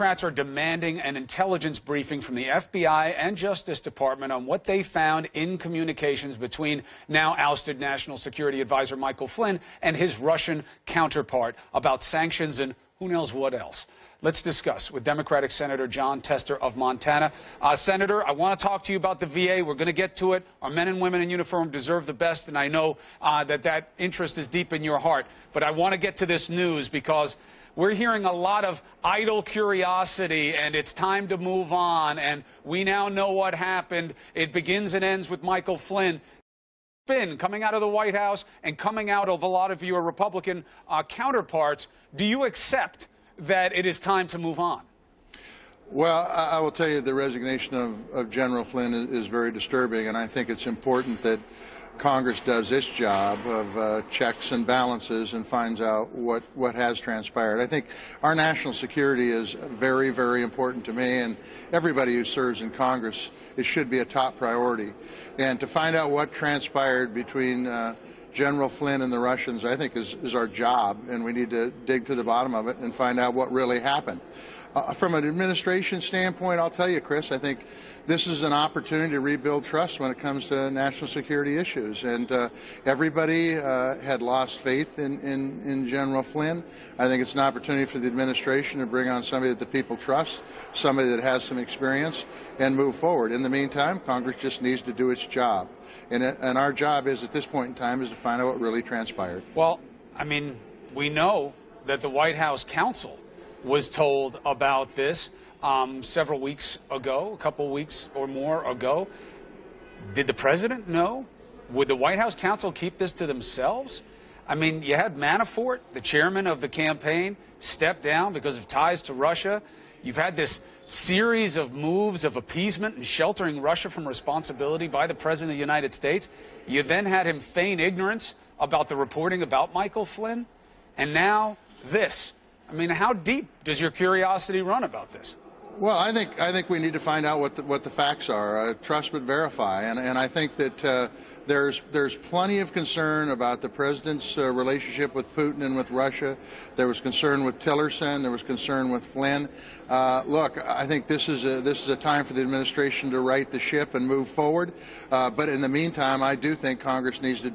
Democrats are demanding an intelligence briefing from the FBI and Justice Department on what they found in communications between now ousted National Security Advisor Michael Flynn and his Russian counterpart about sanctions and who knows what else. Let's discuss with Democratic Senator Jon Tester of Montana. Senator, I want to talk to you about the VA. We're going to get to it. Our men and women in uniform deserve the best, and I know that interest is deep in your heart. But I want to get to this news because we're hearing a lot of idle curiosity, and it's time to move on, and we now know what happened. It begins and ends with Michael Flynn. Spin coming out of the White House and coming out of a lot of your Republican counterparts. Do you accept that it is time to move on? Well, I will tell you the resignation of General Flynn is very disturbing, and I think it's important that Congress does its job of checks and balances and finds out what has transpired. I think our national security is very, very important to me, and everybody who serves in Congress, it should be a top priority. And to find out what transpired between General Flynn and the Russians, I think is our job, and we need to dig to the bottom of it and find out what really happened. From an administration standpoint, I'll tell you, Chris, I think this is an opportunity to rebuild trust when it comes to national security issues. And everybody had lost faith in General Flynn. I think it's an opportunity for the administration to bring on somebody that the people trust, somebody that has some experience, and move forward. In the meantime, Congress just needs to do its job. And our job is, at this point in time, is to find out what really transpired. Well, I mean, we know that the White House counsel was told about this several weeks ago, a couple weeks or more ago. Did the president know? Would the White House counsel keep this to themselves? I mean, you had Manafort, the chairman of the campaign, step down because of ties to Russia. You've had this series of moves of appeasement and sheltering Russia from responsibility by the President of the United States. You then had him feign ignorance about the reporting about Michael Flynn. And now this. I mean, how deep does your curiosity run about this? Well, I think we need to find out what the facts are. Trust but verify, and I think that there's plenty of concern about the president's relationship with Putin and with Russia. There was concern with Tillerson. There was concern with Flynn. Look, I think this is a time for the administration to right the ship and move forward. But in the meantime, I do think Congress needs to.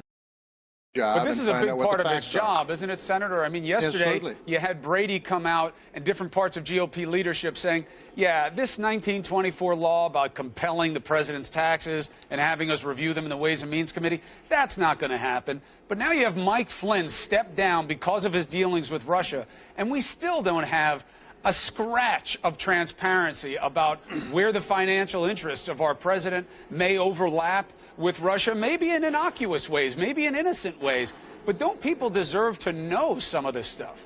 But this is a big part of his job, isn't it, Senator? I mean, yesterday you had Brady come out and different parts of GOP leadership saying, yeah, this 1924 law about compelling the president's taxes and having us review them in the Ways and Means Committee, that's not going to happen. But now you have Mike Flynn step down because of his dealings with Russia, and we still don't have a scratch of transparency about where the financial interests of our president may overlap with Russia, maybe in innocuous ways, maybe in innocent ways. But don't people deserve to know some of this stuff?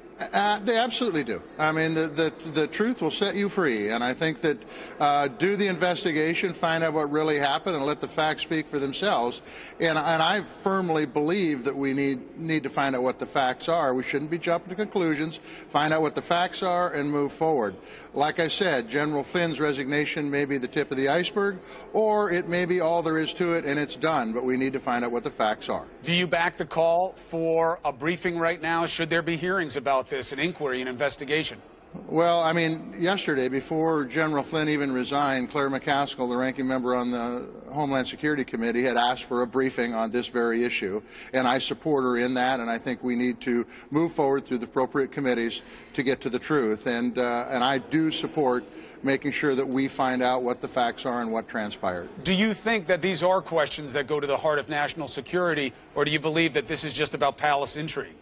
They absolutely do. I mean, the truth will set you free, and I think that do the investigation, find out what really happened, and let the facts speak for themselves. And I firmly believe that we need to find out what the facts are. We shouldn't be jumping to conclusions. Find out what the facts are and move forward. Like I said, General Flynn's resignation may be the tip of the iceberg, or it may be all there is to it, and it's done. But we need to find out what the facts are. Do you back the call for a briefing right now? Should there be hearings about this, an inquiry, an investigation? Well, I mean, yesterday, before General Flynn even resigned, Claire McCaskill, the ranking member on the Homeland Security Committee, had asked for a briefing on this very issue, and I support her in that, and I think we need to move forward through the appropriate committees to get to the truth, and I do support making sure that we find out what the facts are and what transpired. Do you think that these are questions that go to the heart of national security, or do you believe that this is just about palace intrigue?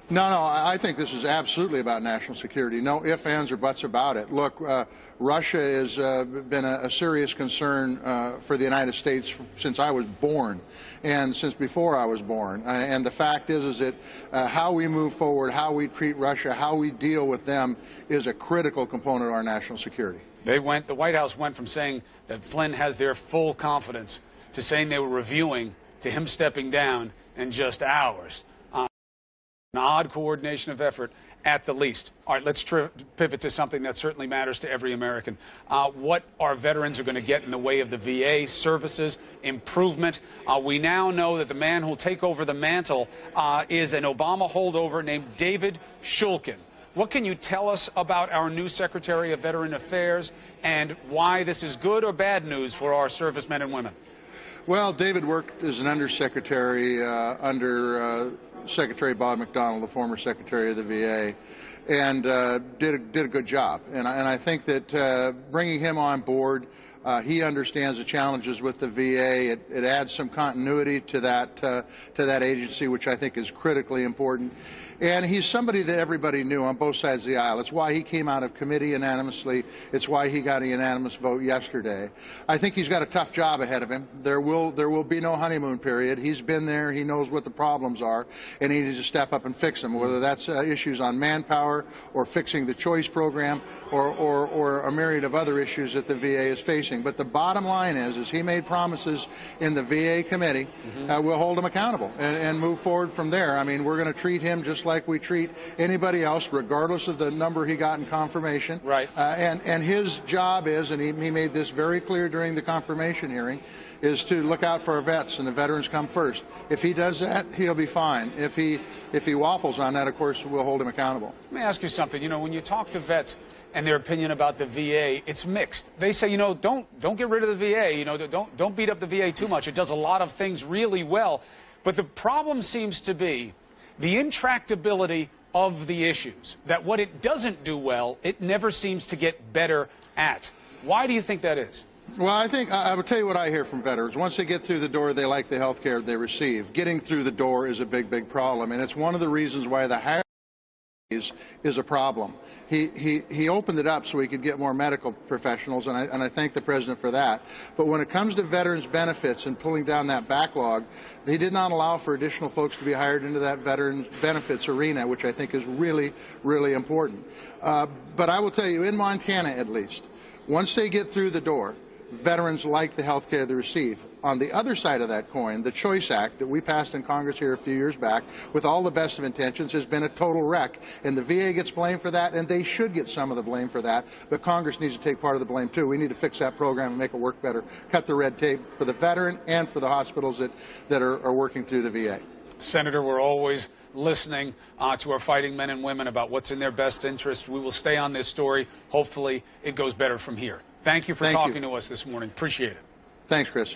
No, I think this is absolutely about national security. No ifs, ands, or buts about it. Look, Russia has been a serious concern for the United States since I was born, and since before I was born. And the fact is that how we move forward, how we treat Russia, how we deal with them is a critical component of our national security. The White House went from saying that Flynn has their full confidence to saying they were reviewing to him stepping down in just hours. An odd coordination of effort at the least. All right, let's pivot to something that certainly matters to every American. What our veterans are going to get in the way of the VA services improvement. We now know that the man who will take over the mantle is an Obama holdover named David Shulkin. What can you tell us about our new Secretary of Veteran Affairs and why this is good or bad news for our servicemen and women? Well, David worked as an undersecretary under Secretary Bob McDonnell, the former Secretary of the VA, and did a good job. And I think that bringing him on board, he understands the challenges with the VA. It adds some continuity to that agency, which I think is critically important. And he's somebody that everybody knew on both sides of the aisle. It's why he came out of committee unanimously. It's why he got a unanimous vote yesterday. I think he's got a tough job ahead of him. There will be no honeymoon period. He's been there. He knows what the problems are, and he needs to step up and fix them, whether that's issues on manpower or fixing the choice program or a myriad of other issues that the VA is facing. But the bottom line is he made promises in the VA committee. We'll hold him accountable and move forward from there. I mean, we're going to treat him just like we treat anybody else, regardless of the number he got in confirmation. Right. And his job is, and he made this very clear during the confirmation hearing, is to look out for our vets, and the veterans come first. If he does that, he'll be fine. If he waffles on that, of course, we'll hold him accountable. Let me ask you something. You know, when you talk to vets and their opinion about the VA, it's mixed. They say, you know, don't get rid of the VA. You know, don't beat up the VA too much. It does a lot of things really well. But the problem seems to be the intractability of the issues, that what it doesn't do well, it never seems to get better at. Why do you think that is? Well, I think I will tell you what I hear from veterans. Once they get through the door, they like the health care they receive. Getting through the door is a big problem, and it's one of the reasons why the hierarchy is a problem. He opened it up so he could get more medical professionals, and I thank the president for that. But when it comes to veterans benefits and pulling down that backlog, he did not allow for additional folks to be hired into that veterans benefits arena, which I think is really, really important. But I will tell you, in Montana at least, once they get through the door, veterans like the health care they receive. On the other side of that coin, the Choice Act that we passed in Congress here a few years back, with all the best of intentions, has been a total wreck. And the VA gets blamed for that, and they should get some of the blame for that. But Congress needs to take part of the blame, too. We need to fix that program and make it work better. Cut the red tape for the veteran and for the hospitals that are working through the VA. Senator, we're always listening to our fighting men and women about what's in their best interest. We will stay on this story. Hopefully, it goes better from here. Thank you for talking to us this morning. Appreciate it. Thanks, Chris.